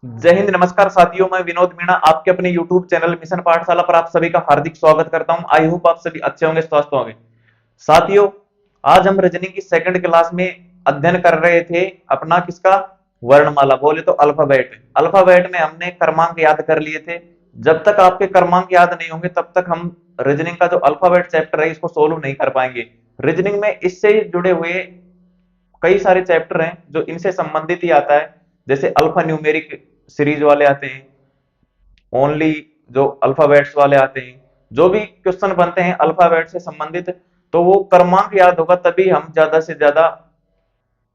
जय हिंद। नमस्कार साथियों, मैं विनोद मीणा आपके अपने YouTube चैनल मिशन पाठशाला पर आप सभी का हार्दिक स्वागत करता हूं। आई होप आप सभी अच्छे होंगे, स्वस्थ होंगे। साथियों, आज हम रीजनिंग की सेकंड क्लास में अध्ययन कर रहे थे अपना किसका, वर्णमाला, बोले तो अल्फाबेट। अल्फाबेट में हमने क्रमांक याद कर लिए थे। जब तक आपके क्रमांक याद नहीं होंगे तब तक हम रीजनिंग का जो अल्फाबेट चैप्टर है इसको सोल्व नहीं कर पाएंगे। रीजनिंग में इससे जुड़े हुए कई सारे चैप्टर हैं जो इनसे संबंधित ही आता है। जैसे अल्फा न्यूमेरिक सीरीज वाले आते हैं, ओनली जो अल्फाबेट्स वाले आते हैं। जो भी क्वेश्चन बनते हैं अल्फाबेट से संबंधित, तो वो क्रमांक याद होगा तभी हम ज्यादा से ज्यादा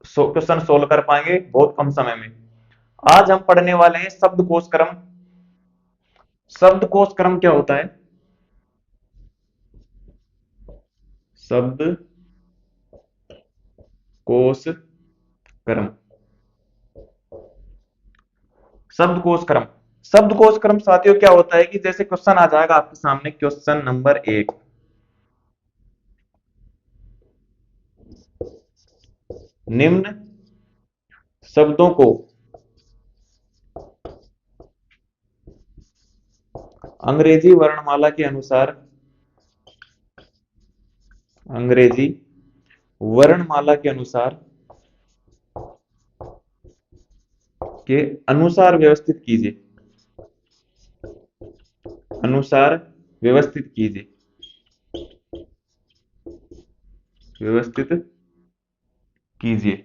क्वेश्चन सोल्व कर पाएंगे बहुत कम समय में। आज हम पढ़ने वाले हैं शब्दकोश क्रम। शब्दकोश क्रम क्या होता है? शब्दकोश क्रम। शब्दकोश क्रम। शब्दकोश क्रम साथियों क्या होता है कि जैसे क्वेश्चन आ जाएगा आपके सामने, क्वेश्चन नंबर 1। निम्न शब्दों को अंग्रेजी वर्णमाला के अनुसार, अंग्रेजी वर्णमाला के अनुसार के अनुसार व्यवस्थित कीजिए। अनुसार व्यवस्थित कीजिए। व्यवस्थित कीजिए।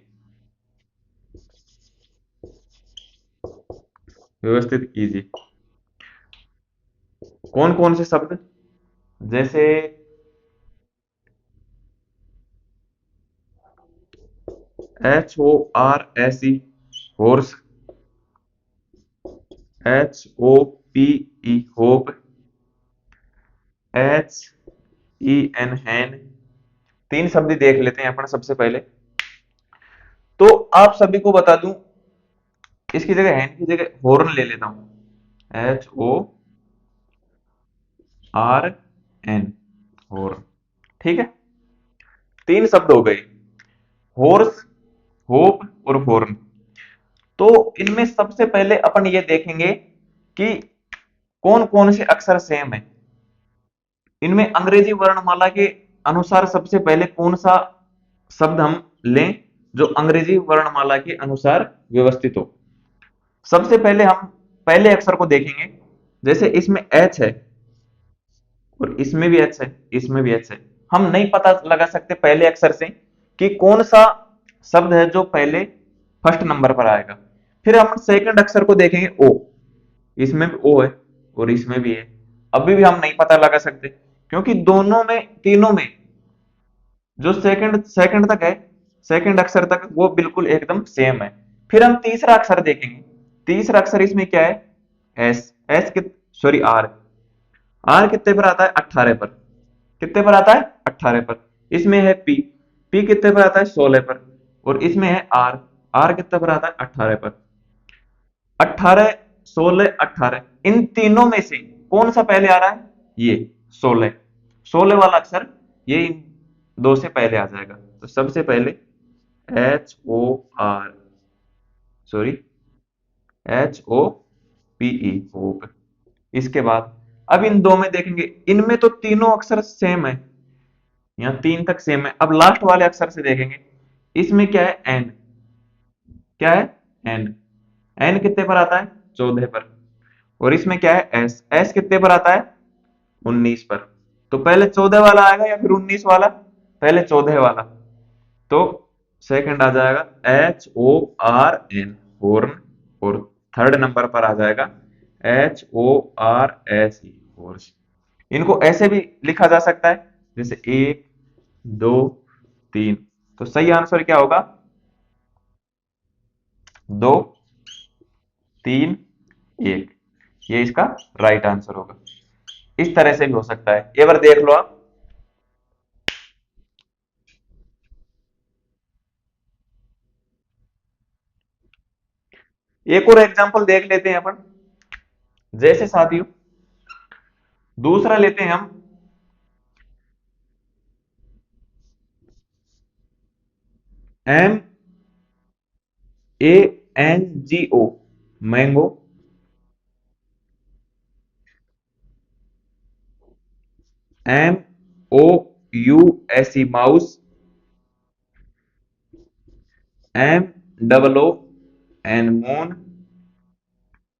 व्यवस्थित कीजिए। कौन कौन से शब्द? जैसे HORSE, horse. HOPE, hope. HEN, हैन। तीन शब्द देख लेते हैं अपन सबसे पहले। तो आप सभी को बता दूं, इसकी जगह हैन की जगह हॉर्न ले लेता हूं। HORN, horn. ठीक है, तीन शब्द हो गए, हॉर्स, होप और हॉर्न। तो इनमें सबसे पहले अपन ये देखेंगे कि कौन कौन से अक्षर सेम है। इनमें अंग्रेजी वर्णमाला के अनुसार सबसे पहले कौन सा शब्द हम लें जो अंग्रेजी वर्णमाला के अनुसार व्यवस्थित हो। सबसे पहले हम पहले अक्षर को देखेंगे। जैसे इसमें एच है और इसमें भी एच है, इसमें भी एच है। हम नहीं पता लगा सकते पहले अक्षर से कि कौन सा शब्द है जो पहले फर्स्ट नंबर पर आएगा। फिर हम सेकंड अक्षर को देखेंगे, ओ। इसमें भी ओ है और इसमें भी है। अभी भी हम नहीं पता लगा सकते क्योंकि दोनों में, तीनों में जो सेकंड सेकंड तक है, सेकंड अक्षर तक वो बिल्कुल एकदम सेम है। फिर हम तीसरा अक्षर देखेंगे। तीसरा अक्षर इसमें क्या है? एस। एस कित सॉरी आर। आर कितने पर आता है? 18 पर। कितने पर आता है? 18 पर। इसमें है पी। पी कितने पर आता है? 16 पर। और इसमें है आर। आर कितने पर आता है? 18 पर। 18, 16, 18, इन तीनों में से कौन सा पहले आ रहा है? ये 16। 16 वाला अक्षर ये इन दो से पहले आ जाएगा। तो सबसे पहले HOR, सॉरी, HOPE, होप। इसके बाद अब इन दो में देखेंगे, इनमें तो तीनों अक्षर सेम है, यहाँ तीन तक सेम है। अब लास्ट वाले अक्षर से देखेंगे, इसमें क्या है? एन। क्या है? एन। एन कितने पर आता है? 14 पर। और इसमें क्या है? एस। एस कितने पर आता है? 19 पर। तो पहले 14 वाला आएगा या फिर 19 वाला? पहले 14 वाला। तो सेकंड आ जाएगा HORN, हॉर्न। और थर्ड नंबर पर आ जाएगा HORSE, हॉर्स। इनको ऐसे भी लिखा जा सकता है जैसे 1, 2, 3। तो सही आंसर क्या होगा? 2, 3, 1। ये इसका राइट आंसर होगा। इस तरह से भी हो सकता है, एक बार देख लो आप। एक और एग्जांपल देख लेते हैं अपन। जैसे साथियों, दूसरा लेते हैं हम, MANGO। Mango, MOUSE mouse, MOON moon.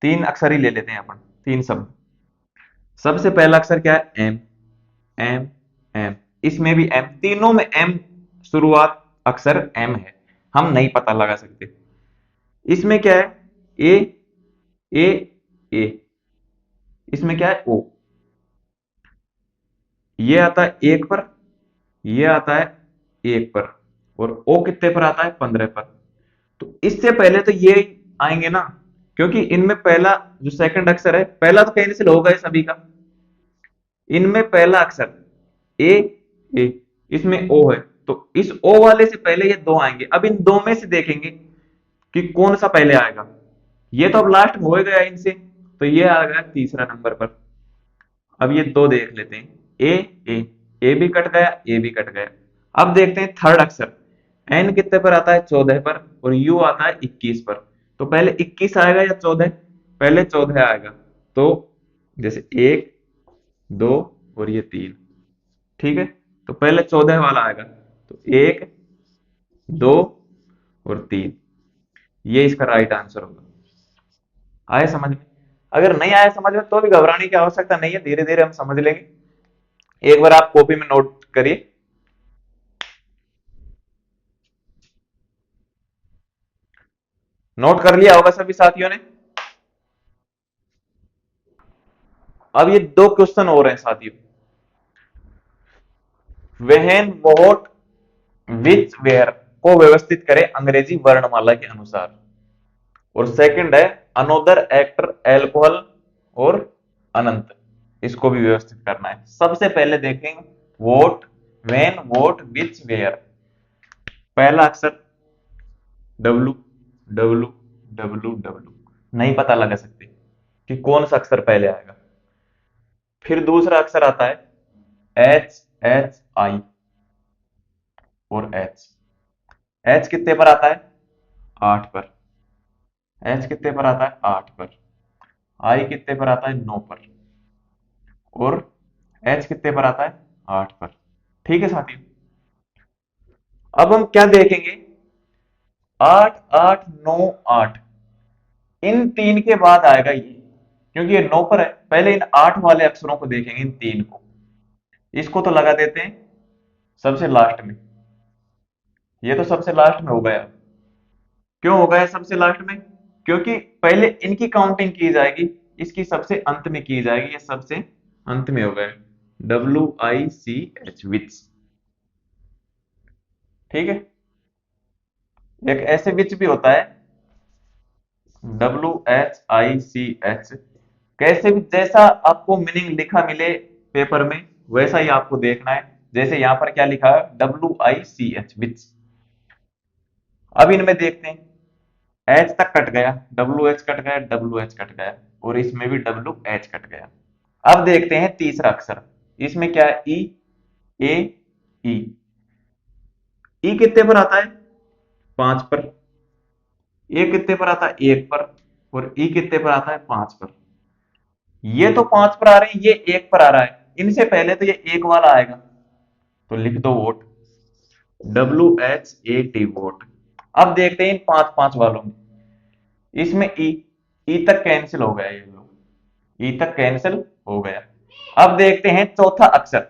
तीन अक्षर ही ले लेते हैं अपन, तीन शब्द। सबसे पहला अक्षर क्या है? एम। एम, एम, इसमें भी एम, तीनों में एम शुरुआत अक्षर एम है, हम नहीं पता लगा सकते। इसमें क्या है? ए, ए, ए, इसमें क्या है? ओ। ये आता है एक पर, ये आता है एक पर, और ओ कितने पर आता है? 15 पर। तो इससे पहले तो ये आएंगे ना, क्योंकि इनमें पहला जो सेकंड अक्षर है, पहला तो कैंसिल होगा सभी का। इनमें पहला अक्षर ए, ए, इसमें ओ है, तो इस ओ वाले से पहले ये दो आएंगे। अब इन दो में से देखेंगे कि कौन सा पहले आएगा। ये तो अब लास्ट में हो गया इनसे, तो ये आ गया तीसरा नंबर पर। अब ये दो देख लेते हैं, ए, ए, ए भी कट गया, ए भी कट गया। अब देखते हैं थर्ड अक्षर, एन कितने पर आता है? 14 पर, और यू आता है 21 पर। तो पहले 21 आएगा या 14? पहले 14 आएगा। तो जैसे एक, दो, और ये तीन, ठीक है। तो पहले 14 वाला आएगा, तो एक, दो, और तीन, ये इसका राइट आंसर होगा। आया समझ में? अगर नहीं आया समझ में तो भी घबराने की आवश्यकता नहीं है, धीरे धीरे हम समझ लेंगे। एक बार आप कॉपी में नोट करिए। नोट कर लिया होगा सभी साथियों ने। अब ये दो क्वेश्चन हो रहे हैं साथियों। वेहन मोहट विच वेयर को व्यवस्थित करें अंग्रेजी वर्णमाला के अनुसार। और सेकंड है अनोदर एक्टर एल्कोहल और अनंत, इसको भी व्यवस्थित करना है। सबसे पहले देखेंगे what, when, what, which, where. पहला अक्षर डब्लू, डब्लू, डब्लू, डब्लू, नहीं पता लगा सकते कि कौन सा अक्षर पहले आएगा। फिर दूसरा अक्षर आता है एच, एच, आई, और एच। एच कितने पर आता है? 8 पर। एच कितने पर आता है? 8 पर। आई कितने पर आता है? 9 पर। और एच कितने पर आता है? 8 पर। ठीक है साथियों। अब हम क्या देखेंगे? 8, 8, 9, 8, इन तीन के बाद आएगा ये, क्योंकि ये 9 पर है। पहले इन 8 वाले अक्षरों को देखेंगे, इन तीन को। इसको तो लगा देते हैं सबसे लास्ट में। ये तो सबसे लास्ट में हो गया। क्यों हो गया सबसे लास्ट में? क्योंकि पहले इनकी काउंटिंग की जाएगी, इसकी सबसे अंत में की जाएगी। ये सबसे अंत में हो गया, WICH, विच। ठीक है। एक ऐसे विच भी होता है, WHICH। कैसे भी, जैसा आपको मीनिंग लिखा मिले पेपर में, वैसा ही आपको देखना है। जैसे यहां पर क्या लिखा है? WICH, विच। अब इनमें देखते हैं, एच तक कट गया, WH कट गया, WH कट गया, और इसमें भी WH कट गया। अब देखते हैं तीसरा अक्षर, इसमें क्या है? ई, ए, ई। ई कितने पर आता है? 5 पर। ए कितने पर आता है? 1 पर। और ई कितने पर आता है? 5 पर। ये तो 5 पर आ रहे हैं, ये 1 पर आ रहा है। इनसे पहले तो ये एक वाला आएगा, तो लिख दो वोट, WHAT, वोट। अब देखते हैं इन 5 5 वालों में। इसमें ई, ई तक कैंसिल हो गया, ये लो, ई तक कैंसिल हो गया। अब देखते हैं चौथा अक्षर,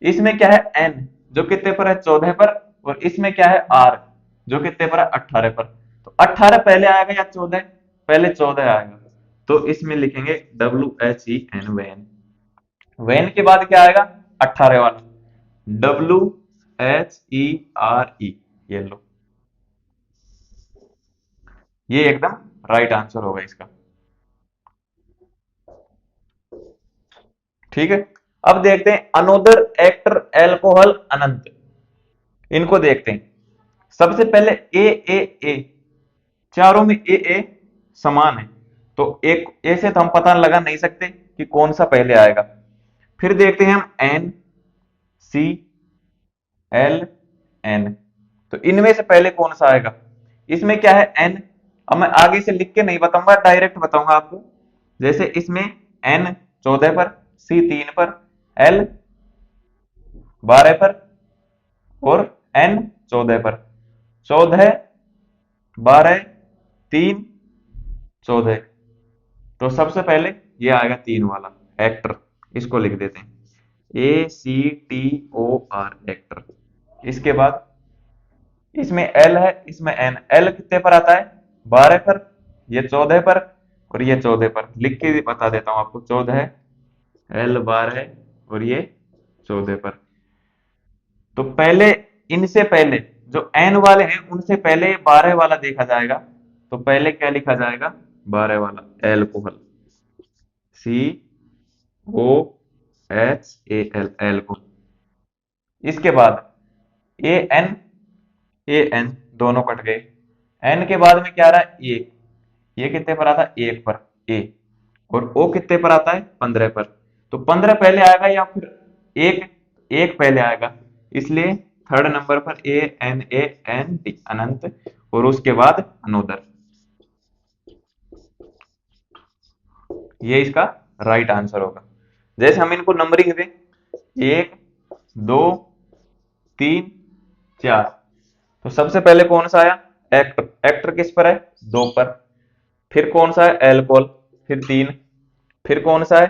इसमें क्या है? एन, जो कितने पर है? 14 पर। और इसमें क्या है? आर, जो कितने पर है? 18 पर। तो 18 पहले आएगा या 14? पहले 14 आएगा, तो इसमें लिखेंगे WHEN, वैन। वैन के बाद क्या आएगा? 18 वाला, WHERE, ये लो, ये एकदम राइट आंसर होगा इसका। ठीक है। अब देखते हैं अनोदर एक्टर एल्कोहल अनंत, इनको देखते हैं। सबसे पहले ए, चारों में ए समान है, तो एक ए से तो हम पता लगा नहीं सकते कि कौन सा पहले आएगा। फिर देखते हैं हम एन, सी, एल, एन, तो इनमें से पहले कौन सा आएगा? इसमें क्या है? एन, अब मैं आगे से लिख के नहीं बताऊंगा, डायरेक्ट बताऊंगा आपको। जैसे इसमें n 14 पर, c 3 पर, l 12 पर और n 14 पर। 14, 12, 3, 14। तो सबसे पहले ये आएगा 3 वाला एक्टर, इसको लिख देते हैं ACTOR एक्टर। इसके बाद इसमें L है, इसमें N। L कितने पर आता है? 12 पर, ये 14 पर और ये 14 पर। लिख के बता देता हूं आपको, 14 L 12 और ये 14 पर। तो पहले, इनसे पहले जो N वाले हैं उनसे पहले 12 वाला देखा जाएगा। तो पहले क्या लिखा जाएगा? 12 वाला एल्कोहल, COHAL एल्कोहल। इसके बाद AN, AN दोनों कट गए। N के बाद में क्या आ रहा है? ये कितने पर आता है? 1 पर, A। और O कितने पर आता है? 15 पर। तो 15 पहले आएगा या फिर एक एक पहले आएगा, इसलिए थर्ड नंबर पर ANANT अनंत, और उसके बाद अनोदर। ये इसका राइट आंसर होगा। जैसे हम इनको नंबरिंग दें, 1, 2, 3, 4। तो सबसे पहले कौन सा आया? एक्टर। एक्टर किस पर है? 2 पर। फिर कौन सा है? एल्कोहल, फिर 3। फिर कौन सा है?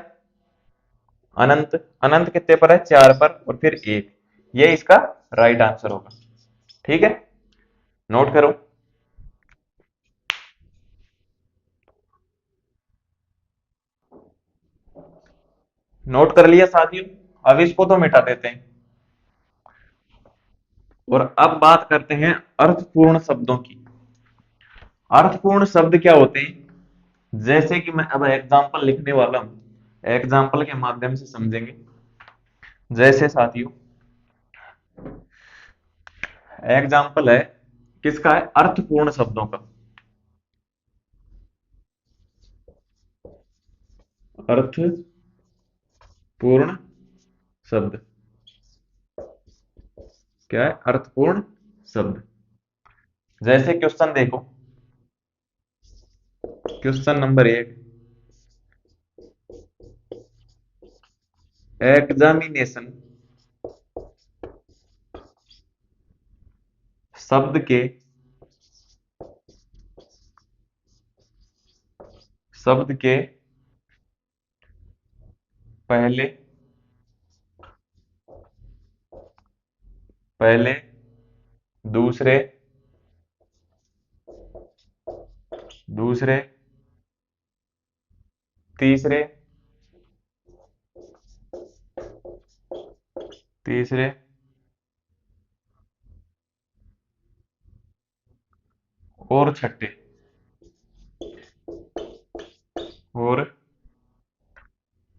अनंत। अनंत कितने पर है? 4 पर, और फिर 1। ये इसका राइट आंसर होगा। ठीक है, नोट करो। नोट कर लिया साथियों? अब इसको तो मिटा देते हैं और अब बात करते हैं अर्थपूर्ण शब्दों की। अर्थपूर्ण शब्द क्या होते हैं? जैसे कि मैं अब एग्जाम्पल लिखने वाला हूं, एग्जाम्पल के माध्यम से समझेंगे। जैसे साथियों, एग्जाम्पल है किसका? है अर्थपूर्ण शब्दों का। अर्थपूर्ण शब्द क्या है? अर्थपूर्ण शब्द। जैसे क्वेश्चन देखो, क्वेश्चन नंबर 1, एग्जामिनेशन शब्द के, शब्द के पहले, पहले, दूसरे, दूसरे, तीसरे, तीसरे और छठे, और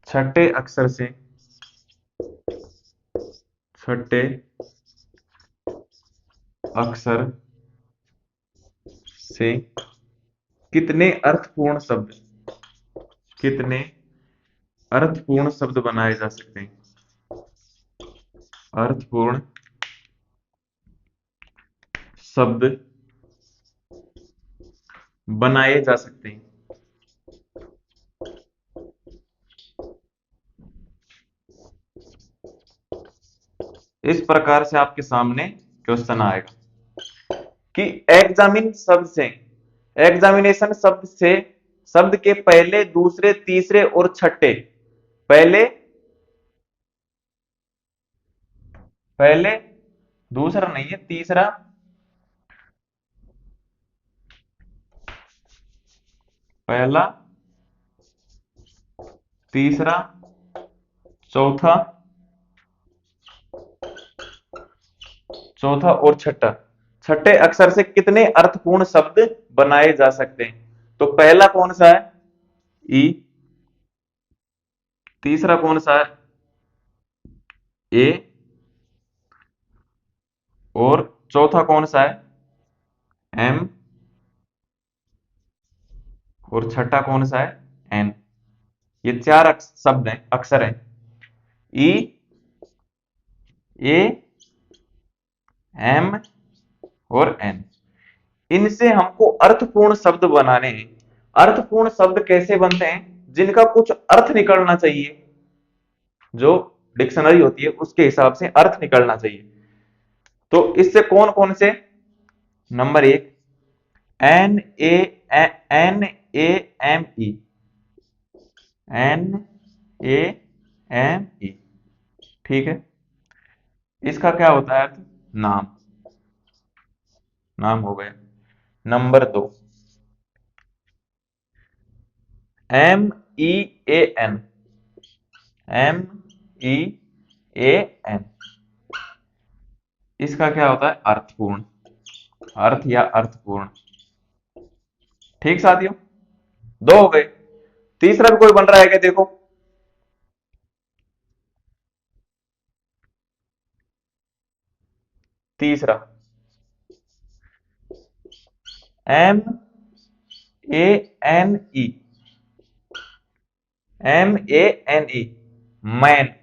छठे अक्षर से, छठे अक्षर से कितने अर्थपूर्ण शब्द, कितने अर्थपूर्ण शब्द बनाए जा सकते हैं? अर्थपूर्ण शब्द बनाए जा सकते हैं। इस प्रकार से आपके सामने क्वेश्चन आएगा कि एग्जामिन शब्द से, एग्जामिनेशन शब्द से शब्द के पहले, दूसरे, तीसरे और छठे, पहले, पहले, दूसरा नहीं है, तीसरा, पहला, तीसरा, चौथा, चौथा और छठा, छठे अक्षर से कितने अर्थपूर्ण शब्द बनाए जा सकते हैं? तो पहला कौन सा है? ई। तीसरा कौन सा है? ए। और चौथा कौन सा है? एम। और छठा कौन सा है? एन। ये चार शब्द हैं, अक्षर हैं। ई, ए, एम और एन। इनसे हमको अर्थपूर्ण शब्द बनाने हैं। अर्थपूर्ण शब्द कैसे बनते हैं? जिनका कुछ अर्थ निकलना चाहिए, जो डिक्शनरी होती है उसके हिसाब से अर्थ निकलना चाहिए। तो इससे कौन कौन से? नंबर एक, N A N A M E, N A M E, ठीक है। इसका क्या होता है अर्थ? नाम, नाम हो गया। नंबर दो, M E A N, M E A N, इसका क्या होता है? अर्थपूर्ण, अर्थ या अर्थपूर्ण। ठीक साथियों, दो हो गए। तीसरा भी कोई बन रहा है क्या? देखो, तीसरा, M A N E, M A N E, man.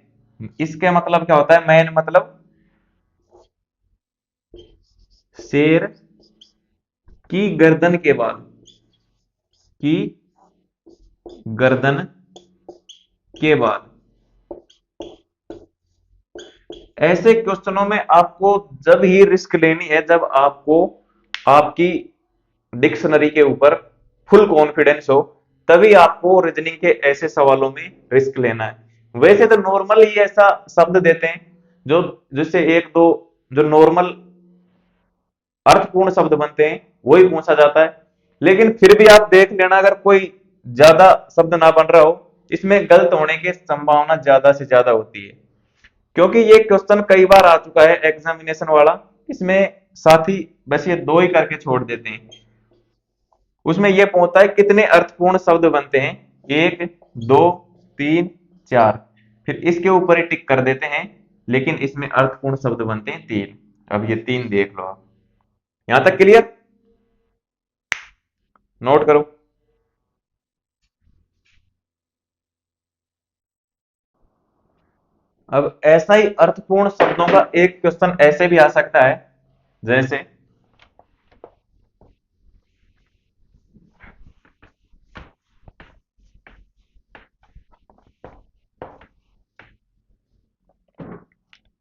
इसके मतलब क्या होता है? मैन मतलब शेर की गर्दन के बाल, की गर्दन के बाल। ऐसे क्वेश्चनों में आपको जब ही रिस्क लेनी है, जब आपको आपकी डिक्शनरी के ऊपर फुल कॉन्फिडेंस हो, तभी आपको रीजनिंग के ऐसे सवालों में रिस्क लेना है। वैसे तो नॉर्मल ही ऐसा शब्द देते हैं जो जिससे एक दो जो नॉर्मल अर्थपूर्ण शब्द बनते हैं वही पूछा जाता है। लेकिन फिर भी आप देख लेना, अगर कोई ज्यादा शब्द ना बन रहा हो, इसमें गलत होने की संभावना ज्यादा से ज्यादा होती है। क्योंकि ये क्वेश्चन कई बार आ चुका है एग्जामिनेशन वाला, इसमें साथी बस ये दो ही करके छोड़ देते हैं। उसमें ये पूछता है कितने अर्थपूर्ण शब्द बनते हैं? एक, दो, तीन, चार, फिर इसके ऊपर ही टिक कर देते हैं। लेकिन इसमें अर्थपूर्ण शब्द बनते हैं तीन। अब ये तीन देख लो आप, यहां तक क्लियर? नोट करो। अब ऐसा ही अर्थपूर्ण शब्दों का एक क्वेश्चन ऐसे भी आ सकता है, जैसे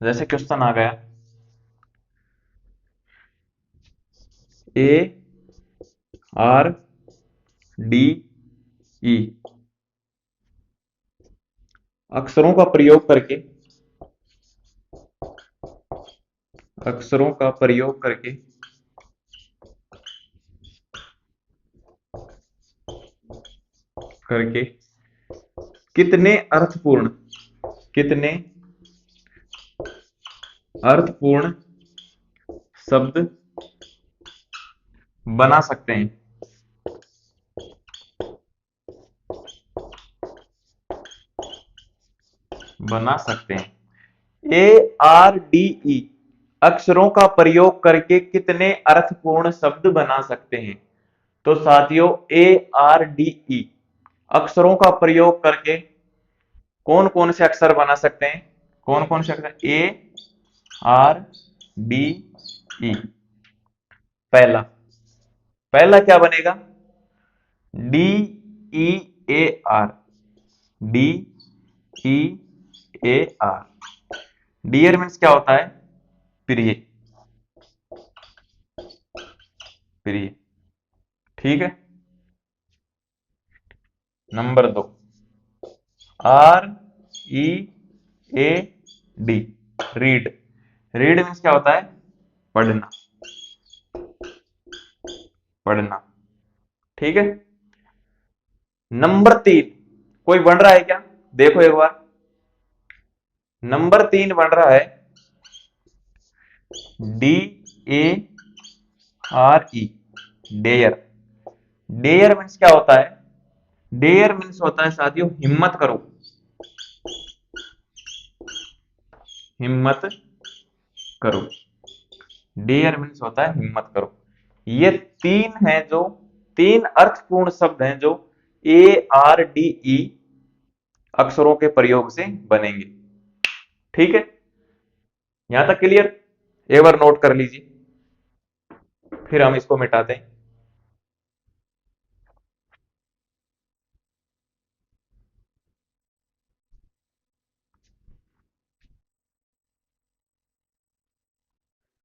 जैसे क्वेश्चन आ गया, ए आर डी ई, अक्षरों का प्रयोग करके, अक्षरों का प्रयोग करके करके कितने अर्थपूर्ण, कितने अर्थपूर्ण शब्द बना सकते हैं? बना सकते हैं। ए आर डी ई, अक्षरों का प्रयोग करके कितने अर्थपूर्ण शब्द बना सकते हैं? तो साथियों, ए आर डी ई, अक्षरों का प्रयोग करके कौन कौन से अक्षर बना सकते हैं? कौन कौन से अक्षर? A R D E. पहला, पहला क्या बनेगा? D E A R, D E A R. Dear means क्या होता है? प्रिय, प्रिय, ठीक है। नंबर दो, R E A D, read. Read means क्या होता है? पढ़ना, पढ़ना, ठीक है। नंबर तीन कोई बन रहा है क्या? देखो एक बार, नंबर तीन बन रहा है D A R E, dare. Dare means क्या होता है? डेयर मीन्स होता है साथियों हिम्मत करो, हिम्मत करो। डेयर मीन्स होता है हिम्मत करो। ये तीन है जो, तीन अर्थपूर्ण शब्द हैं जो ए आर डी ई अक्षरों के प्रयोग से बनेंगे। ठीक है, यहां तक क्लियर? एक बार नोट कर लीजिए। फिर हम इसको मिटाते हैं।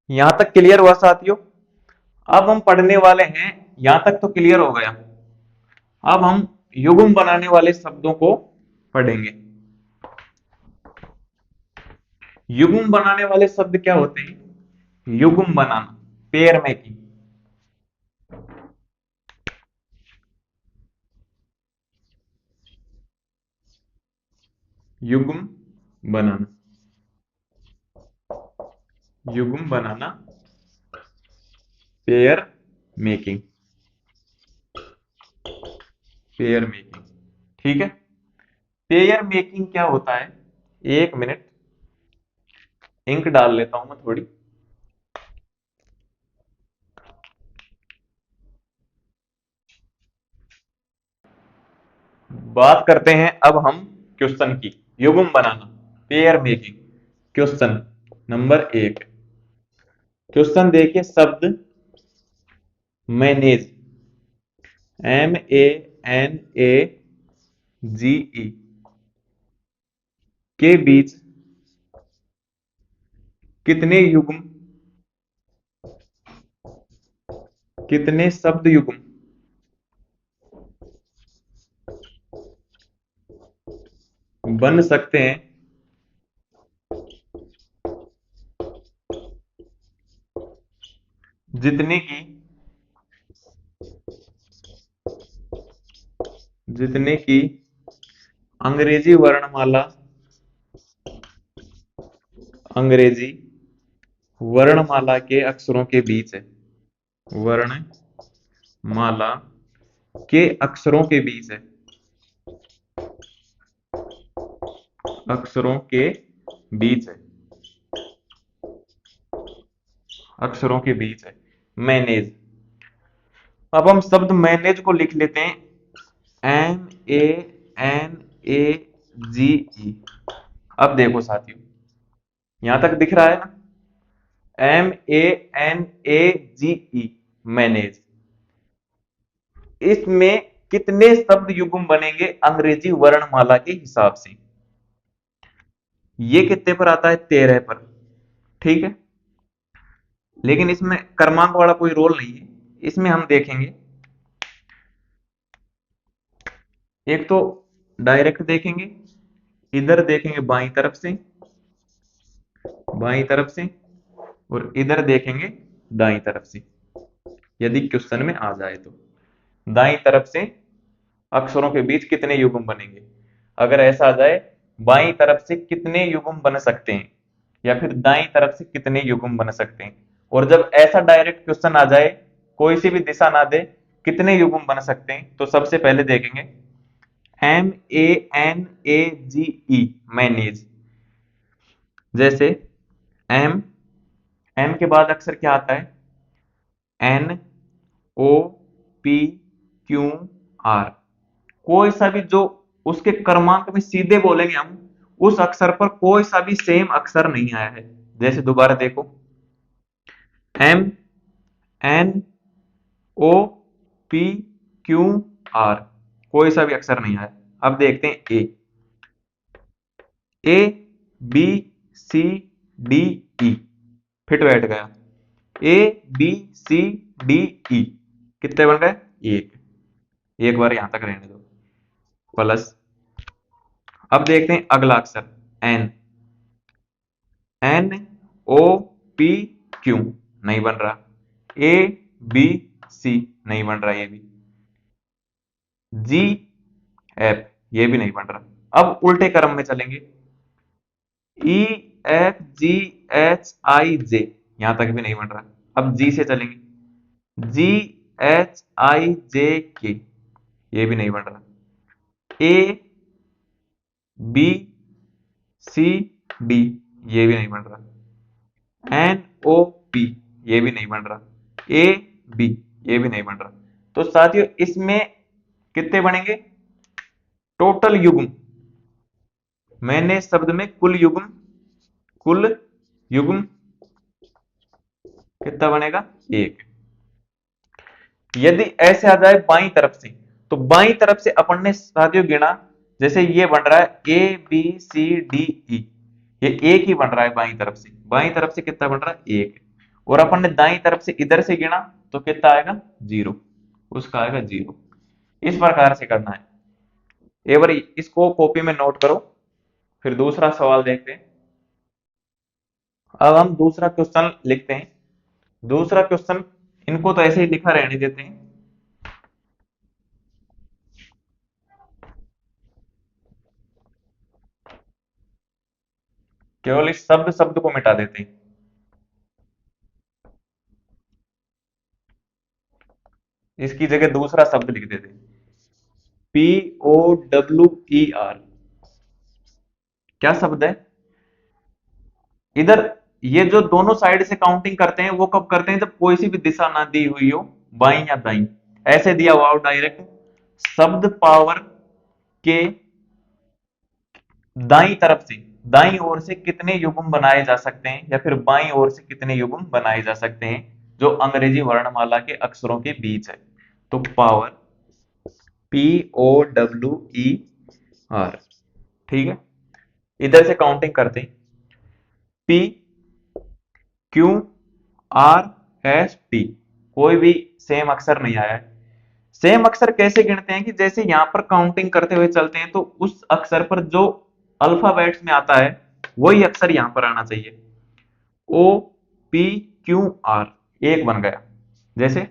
यहां तक क्लियर हुआ साथियों? अब हम पढ़ने वाले हैं, यहां तक तो क्लियर हो गया। अब हम युग्म बनाने वाले शब्दों को पढ़ेंगे। युग्म बनाने वाले शब्द क्या होते हैं? युग्म बनाना, पेयर मेकिंग। युग्म बनाना, युग्म बनाना, पेयर मेकिंग, पेयर मेकिंग। ठीक है। पेयर मेकिंग क्या होता है? एक मिनट, इंक डाल लेता हूं मैं थोड़ी। बात करते हैं अब हम क्वेश्चन की। युग्म बनाना, pair making. Question number 1। Question देखिए, शब्द मैनेज, MANAGE के बीच कितने युग्म, कितने शब्द युग्म बन सकते हैं? जितने की, जितने की अंग्रेजी वर्णमाला, अंग्रेजी वर्णमाला के अक्षरों के बीच है। वर्णमाला के अक्षरों के बीच है, अक्षरों के बीच है, अक्षरों के बीच है। मैनेज। अब हम शब्द मैनेज को लिख लेते हैं, MANAGE। अब देखो साथियों, यहां तक दिख रहा है ना? MANAGE, manage. इसमें कितने शब्द युग्म बनेंगे अंग्रेजी वर्णमाला के हिसाब से? ये कितने पर आता है? 13 पर। ठीक है। लेकिन इसमें क्रमांक वाला कोई रोल नहीं है। इसमें हम देखेंगे, एक तो डायरेक्ट देखेंगे, इधर देखेंगे बाईं तरफ से, बाईं तरफ से, और इधर देखेंगे दाईं तरफ से। यदि क्वेश्चन में आ जाए तो दाईं तरफ से अक्षरों के बीच कितने युग्म बनेंगे, अगर ऐसा आ जाए बाईं तरफ से कितने युग्म बन सकते हैं, या फिर दाईं तरफ से कितने युग्म बन सकते हैं। और जब ऐसा डायरेक्ट क्वेश्चन आ जाए, कोई सी भी दिशा ना दे, कितने युग्म बन सकते हैं, तो सबसे पहले देखेंगे MANAGE, मैनेज। जैसे एम, एम के बाद अक्षर क्या आता है? NOPQR। कोई सा भी जो उसके क्रमांक में सीधे बोलेंगे हम, उस अक्षर पर कोई सा भी सेम अक्षर नहीं आया है। जैसे दोबारा देखो, MNOPQR, कोई सा भी अक्षर नहीं आया। अब देखते हैं ABCDE, फिट बैठ गया। ABCDE कितने बन गए? एक। एक बार यहां तक रहने दो, प्लस। अब देखते हैं अगला अक्षर एन, NOPQ नहीं बन रहा, ABC नहीं बन रहा, ये भी GF ये भी नहीं बन रहा। अब उल्टे क्रम में चलेंगे, EFGHIJ यहां तक भी नहीं बन रहा। अब जी से चलेंगे, GHIJK ये भी नहीं बन रहा। ABCD ये भी नहीं बन रहा। NOP ये भी नहीं बन रहा। AB ये भी नहीं बन रहा। तो साथियों, इसमें कितने बनेंगे टोटल युग्म? मैंने शब्द में कुल युग्म, कुल युग्म कितना बनेगा? एक। यदि ऐसे आ जाए बाई तरफ से, तो बाई तरफ से अपन ने साथियों गिना, जैसे ये बन रहा है A B C D E, ये एक ही बन रहा है बाई तरफ से कितना बन रहा है एक, और अपन ने दाई तरफ से इधर से गिना तो कितना आएगा जीरो, उसका आएगा जीरो। इस प्रकार से करना है। एक बार इसको कॉपी में नोट करो, फिर दूसरा सवाल देखते हैं। अब हम दूसरा क्वेश्चन लिखते हैं। दूसरा क्वेश्चन, इनको तो ऐसे ही लिखा रहने देते हैं। केवल इस शब्द शब्द को मिटा देते हैं। इसकी जगह दूसरा शब्द लिख देते हैं, P O W E R. क्या शब्द है इधर? ये जो दोनों साइड से काउंटिंग करते हैं वो कब करते हैं? जब कोई सी भी दिशा ना दी हुई हो, बाई या दाई। ऐसे दिया हुआ हो डायरेक्ट, शब्द पावर के दाई तरफ से, दाई ओर से कितने युग्म बनाए जा सकते हैं, या फिर बाई ओर से कितने युग्म बनाए जा सकते हैं जो अंग्रेजी वर्णमाला के अक्षरों के बीच है। तो power P O W E R, ठीक है। इधर से काउंटिंग करते हैं, P Q R S T, कोई भी सेम अक्षर नहीं आया है। सेम अक्षर कैसे गिनते हैं कि जैसे यहां पर काउंटिंग करते हुए चलते हैं तो उस अक्षर पर जो अल्फाबेट्स में आता है वही अक्षर यहां पर आना चाहिए। ओ पी क्यू आर एक बन गया। जैसे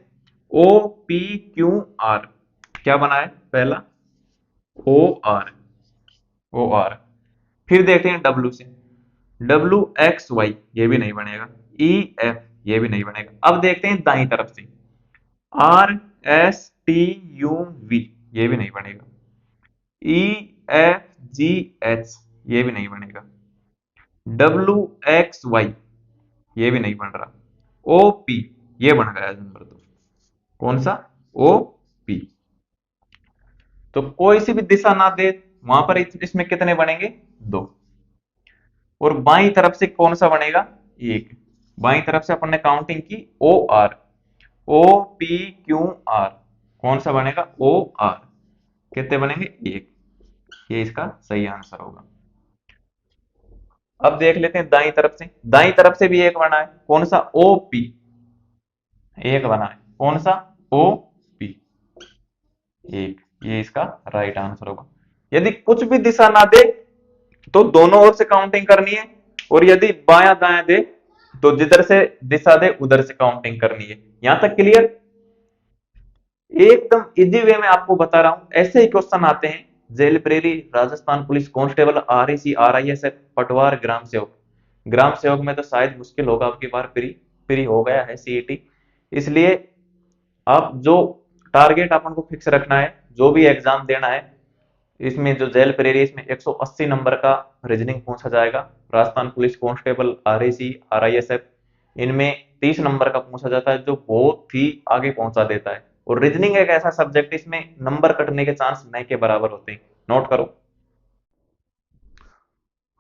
ओ पी क्यू आर, क्या बना है पहला? O R, O R. फिर देखते हैं डब्ल्यू से, डब्ल्यू एक्स वाई, ये भी नहीं बनेगा। ई एफ, ये भी नहीं बनेगा। अब देखते हैं दाई तरफ से, R S T U V, ये भी नहीं बनेगा। ई एफ जी एच, ये भी नहीं बनेगा। डब्ल्यू एक्स वाई, ये भी नहीं बन रहा। ओ पी, ये बन गया नंबर दो। कौन सा? O P. तो कोई सी भी दिशा ना दे, वहां पर इसमें कितने बनेंगे? दो। और बाई तरफ से कौन सा बनेगा? एक। बाई तरफ से अपन ने काउंटिंग की O R, O P Q R, कौन सा बनेगा? O R. कितने बनेंगे? एक। ये इसका सही आंसर होगा। अब देख लेते हैं दाई तरफ से, दाई तरफ से भी एक बना है, कौन सा? ओ पी, एक बना है। कौन सा? ओ पी, एक। ये इसका राइट आंसर होगा। यदि कुछ भी दिशा ना दे तो दोनों ओर से काउंटिंग करनी है, और यदि बाया दाया दे तो जिधर से दिशा दे उधर से काउंटिंग करनी है। यहां तक क्लियर? एकदम इजी वे में आपको बता रहा हूं। ऐसे ही क्वेश्चन आते हैं जेल प्रेरी, Rajasthan police constable, RAC, RISF, पटवार, ग्राम सेवक। ग्राम सेवक में तो शायद मुश्किल होगा, आपकी बार प्री प्री हो गया है सीईटी, इसलिए आप जो टारगेट अपन को फिक्स रखना है, जो भी एग्जाम देना है, इसमें जो जेल प्रेरी, इसमें 180 नंबर का रीजनिंग पूछा जाएगा। राजस्थान पुलिस कांस्टेबल, आरएसी, आरआईएसएफ, इनमें 30 नंबर का पूछा जाता है, जो बहुत ही आगे पहुंचा देता है। और रीजनिंग एक ऐसा सब्जेक्ट, इसमें नंबर कटने के चांस नहीं के बराबर होते हैं। नोट करो।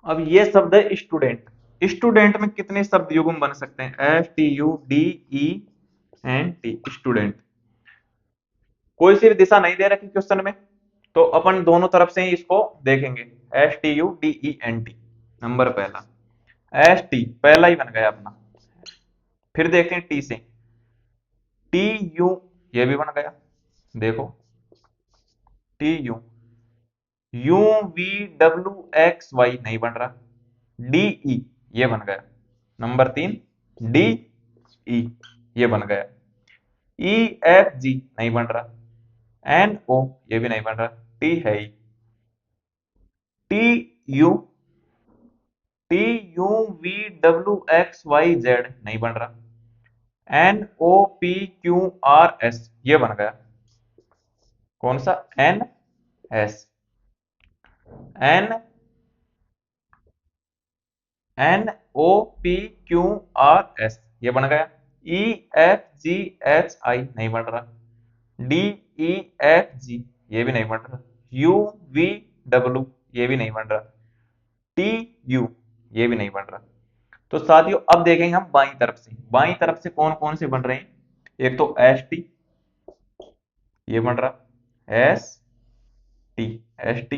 अब ये शब्द है स्टूडेंट। स्टूडेंट में कितने शब्द युग्म बन सकते हैं? S T U D E N T, student. कोई सी भी दिशा नहीं दे रखी क्वेश्चन में, तो अपन दोनों तरफ से ही इसको देखेंगे। S T U D E N T, number पहला। एस टी पहला ही बन गया अपना। फिर देखते हैं टी से, टी यू, ये भी बन गया। देखो, T U, U V W X Y नहीं बन रहा। डी ई, ये बन गया नंबर तीन। डी ई, ये बन गया। ई एफ जी नहीं बन रहा। एन ओ, ये भी नहीं बन रहा, टी है ही। T U, T U V W X Y Z नहीं बन रहा। N O P Q R S, ये बन गया। कौन सा? N S. N N O P Q R S, ये बन गया। E F G H I नहीं बन रहा। डी ई एफ जी, ये भी नहीं बन रहा। यू वी डब्ल्यू, ये भी नहीं बन रहा। टी यू, ये भी नहीं बन रहा। तो साथियों अब देखेंगे हम बाई तरफ से। बाई तरफ से कौन कौन से बन रहे हैं? एक तो एस टी, ये बन रहा T, S T.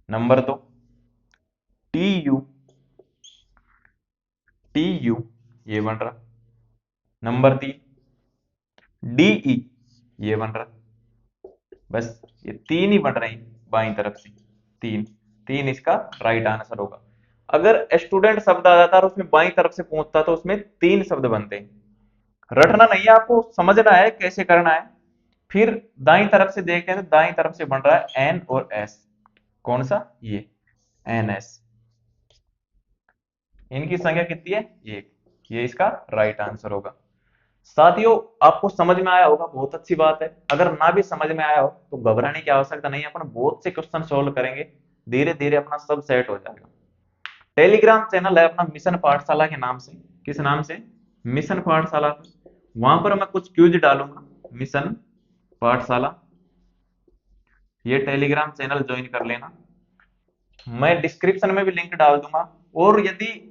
Number 2 T U, T you, ये बन रहा। नंबर 3 डी ई, ये बन रहा। बस ये तीन ही बन रहे हैं बाईं तरफ से, तीन। तीन इसका राइट आंसर होगा। अगर स्टूडेंट शब्द आ जाता और उसमें बाईं तरफ से पूछता तो उसमें तीन शब्द बनते हैं। रटना नहीं है, आपको समझना है कैसे करना है। फिर दाईं तरफ से देखें तो दाईं तरफ से बन रहा है एन और एस। कौन सा? ये एन एस। इनकी संख्या कितनी है? एक। ये इसका राइट आंसर होगा। साथियों, आपको समझ में आया होगा, बहुत अच्छी बात है। अगर ना भी समझ में आया हो तो घबराने की आवश्यकता नहीं है, अपन बहुत से क्वेश्चन सोल्व करेंगे, धीरे धीरे अपना सब सेट हो जाएगा। टेलीग्राम चैनल है अपना मिशन पाठशाला के नाम से। किस नाम से? मिशन पाठशाला। वहां पर मैं कुछ क्यूज डालूंगा, मिशन पाठशाला। ये टेलीग्राम चैनल ज्वाइन कर लेना। मैं डिस्क्रिप्शन में भी लिंक डाल दूंगा। और यदि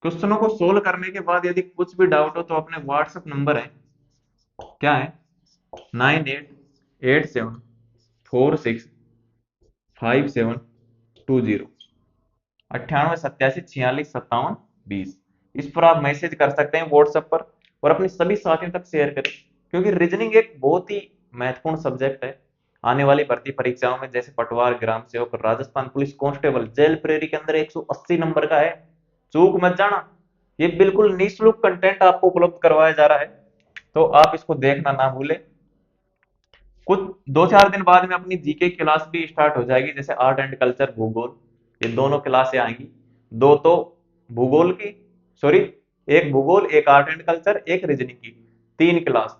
क्वेश्चनों को सोल्व करने के बाद यदि कुछ भी डाउट हो तो अपने व्हाट्सएप नंबर है, क्या है, 9887465720, 9887465720। इस पर आप मैसेज कर सकते हैं व्हाट्सएप पर, और अपने सभी साथियों तक शेयर करें। क्योंकि रीजनिंग एक बहुत ही महत्वपूर्ण सब्जेक्ट है। आने वाली भर्ती परीक्षाओं में जैसे पटवार, ग्राम सेवक, राजस्थान पुलिस कांस्टेबल, जेल प्रेरी के अंदर 180 नंबर का है। चूक मत जाना। ये बिल्कुल निःशुल्क कंटेंट आपको उपलब्ध करवाया जा रहा है, तो आप इसको देखना ना भूलें। कुछ 2-4 दिन बाद में अपनी जीके क्लास भी स्टार्ट हो जाएगी, जैसे आर्ट एंड कल्चर, भूगोल, ये दोनों क्लासें आएंगी। दो तो भूगोल की, सॉरी, एक भूगोल, एक आर्ट एंड कल्चर, एक रीजनिंग की, तीन क्लास।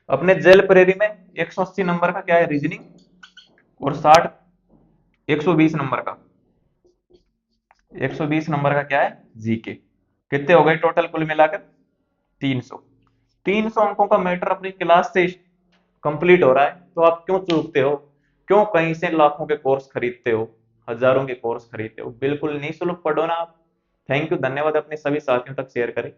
अपने जेल प्रेरी में 180 नंबर का क्या है, रीजनिंग, और 120 नंबर का, 120 नंबर का क्या है, जीके। कितने हो गए टोटल कुल मिलाकर? 300। 300 अंकों का मैटर अपनी क्लास से कंप्लीट हो रहा है, तो आप क्यों चूकते हो? क्यों कहीं से लाखों के कोर्स खरीदते हो, हजारों के कोर्स खरीदते हो? बिल्कुल निःशुल्क पढ़ो ना आप। थैंक यू, धन्यवाद। अपने सभी साथियों तक शेयर करें।